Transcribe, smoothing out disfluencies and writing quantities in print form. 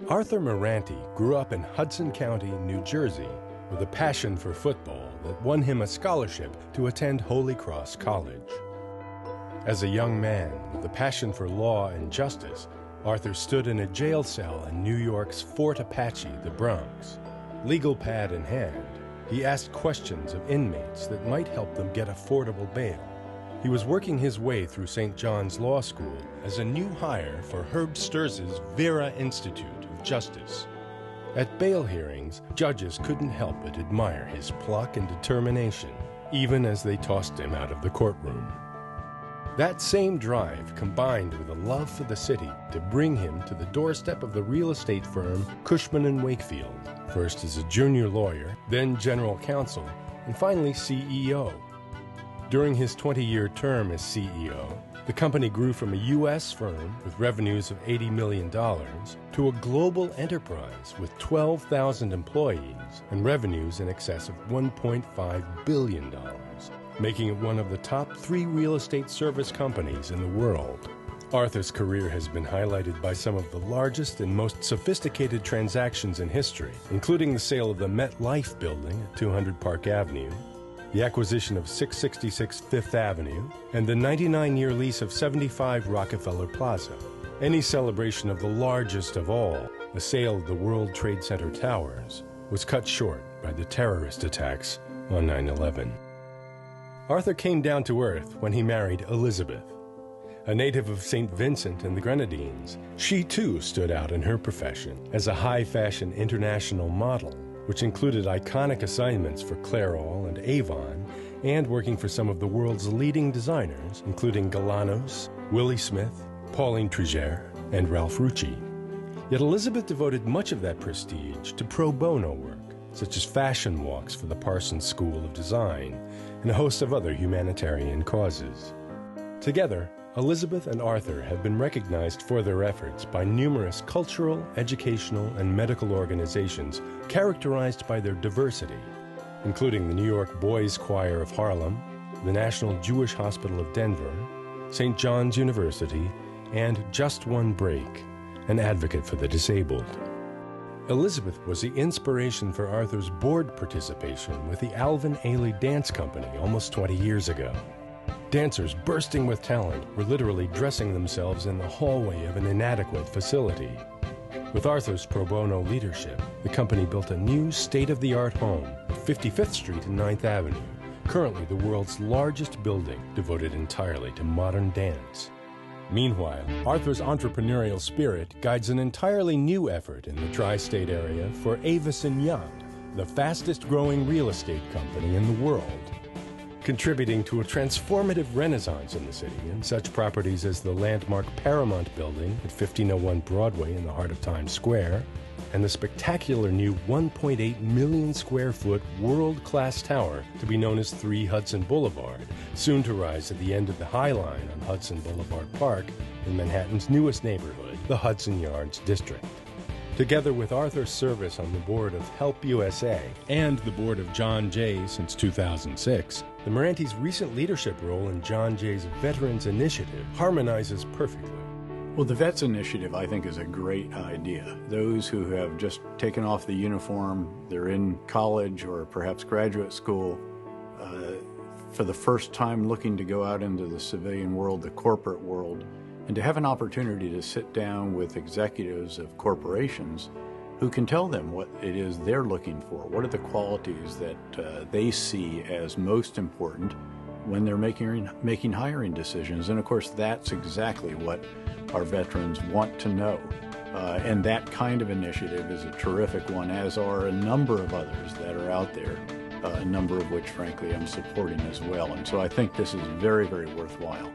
Arthur Mirante grew up in Hudson County, New Jersey, with a passion for football that won him a scholarship to attend Holy Cross College. As a young man with a passion for law and justice, Arthur stood in a jail cell in New York's Fort Apache, the Bronx. Legal pad in hand, he asked questions of inmates that might help them get affordable bail. He was working his way through St. John's Law School as a new hire for Herb Sturz's Vera Institute of Justice. At bail hearings, judges couldn't help but admire his pluck and determination, even as they tossed him out of the courtroom. That same drive combined with a love for the city to bring him to the doorstep of the real estate firm Cushman & Wakefield, first as a junior lawyer, then general counsel, and finally CEO. During his 20-year term as CEO, the company grew from a U.S. firm with revenues of $80 million to a global enterprise with 12,000 employees and revenues in excess of $1.5 billion, making it one of the top 3 real estate service companies in the world. Arthur's career has been highlighted by some of the largest and most sophisticated transactions in history, including the sale of the MetLife building at 200 Park Avenue, the acquisition of 666 Fifth Avenue, and the 99-year lease of 75 Rockefeller Plaza. Any celebration of the largest of all, the sale of the World Trade Center towers, was cut short by the terrorist attacks on 9/11. Arthur came down to earth when he married Elizabeth. A native of St. Vincent and the Grenadines, she too stood out in her profession as a high-fashion international model, which included iconic assignments for Clairol and Avon, and working for some of the world's leading designers, including Galanos, Willi Smith, Pauline Trigère, and Ralph Rucci. Yet Elizabeth devoted much of that prestige to pro bono work, such as fashion walks for the Parsons School of Design, and a host of other humanitarian causes. Together, Elizabeth and Arthur have been recognized for their efforts by numerous cultural, educational, and medical organizations characterized by their diversity, including the New York Boys Choir of Harlem, the National Jewish Hospital of Denver, St. John's University, and Just One Break, an advocate for the disabled. Elizabeth was the inspiration for Arthur's board participation with the Alvin Ailey Dance Company almost 20 years ago. Dancers bursting with talent were literally dressing themselves in the hallway of an inadequate facility. With Arthur's pro bono leadership, the company built a new state-of-the-art home at 55th Street and 9th Avenue, currently the world's largest building devoted entirely to modern dance. Meanwhile, Arthur's entrepreneurial spirit guides an entirely new effort in the tri-state area for Avison Young, the fastest-growing real estate company in the world, contributing to a transformative renaissance in the city in such properties as the landmark Paramount Building at 1501 Broadway in the heart of Times Square, and the spectacular new 1.8 million square foot world-class tower to be known as 3 Hudson Boulevard, soon to rise at the end of the High Line on Hudson Boulevard Park in Manhattan's newest neighborhood, the Hudson Yards District. Together with Arthur's service on the board of Help USA and the board of John Jay since 2006, the Mirantes' recent leadership role in John Jay's Veterans Initiative harmonizes perfectly. Well, the Vets Initiative, I think, is a great idea. Those who have just taken off the uniform, they're in college or perhaps graduate school, for the first time looking to go out into the civilian world, the corporate world, and to have an opportunity to sit down with executives of corporations who can tell them what it is they're looking for. What are the qualities that they see as most important when they're making hiring decisions? And of course, that's exactly what our veterans want to know. And that kind of initiative is a terrific one, as are a number of others that are out there, a number of which, frankly, I'm supporting as well. And so I think this is very, very worthwhile.